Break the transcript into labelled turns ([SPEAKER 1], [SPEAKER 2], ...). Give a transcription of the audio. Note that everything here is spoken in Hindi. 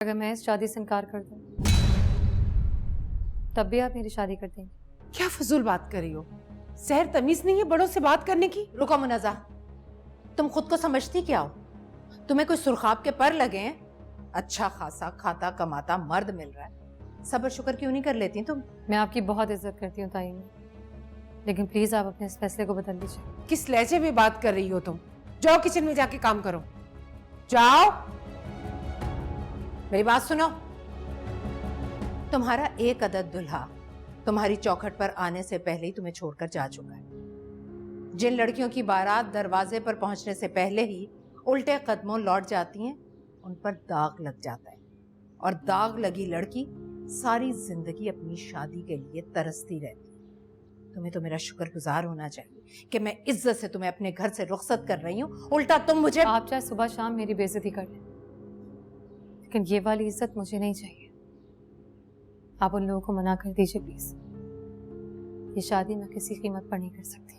[SPEAKER 1] अगर मैं इस शादी से इनकार कर दूं तब भी आप मेरी शादी कर देंगे?
[SPEAKER 2] क्या फजूल बात कर रही हो? सहर तमीज नहीं है बड़ों से बात करने की?
[SPEAKER 3] रुको मुनज़्ज़ा, तुम खुद को समझती क्या हो? तुम्हें कोई सुर्खाब के पर लगे हैं? अच्छा खासा खाता कमाता मर्द मिल रहा है, सब्र शुक्र क्यों नहीं कर लेती तुम?
[SPEAKER 1] मैं आपकी बहुत इज्जत करती हूँ ताई, लेकिन प्लीज आप अपने इस फैसले को बदल दीजिए।
[SPEAKER 2] किस लहजे में बात कर रही हो तुम? जाओ किचन में जाके काम करो, जाओ।
[SPEAKER 3] मेरी बात सुनो, तुम्हारा एक अदद दुल्हा तुम्हारी चौखट पर आने से पहले ही तुम्हें छोड़कर जा चुका है। जिन लड़कियों की बारात दरवाजे पर पहुंचने से पहले ही उल्टे कदमों लौट जाती हैं, उन पर दाग लग जाता है, और दाग लगी लड़की सारी जिंदगी अपनी शादी के लिए तरसती रहती है। तुम्हें तो मेरा शुक्रगुजार होना चाहिए कि मैं इज्जत से तुम्हें अपने घर से रुखसत कर रही हूँ, उल्टा तुम मुझे।
[SPEAKER 1] आप चाहे सुबह शाम मेरी बेइज्जती कर लें, लेकिन ये वाली इज्जत मुझे नहीं चाहिए। आप उन लोगों को मना कर दीजिए प्लीज। ये शादी मैं किसी कीमत पर नहीं कर सकती।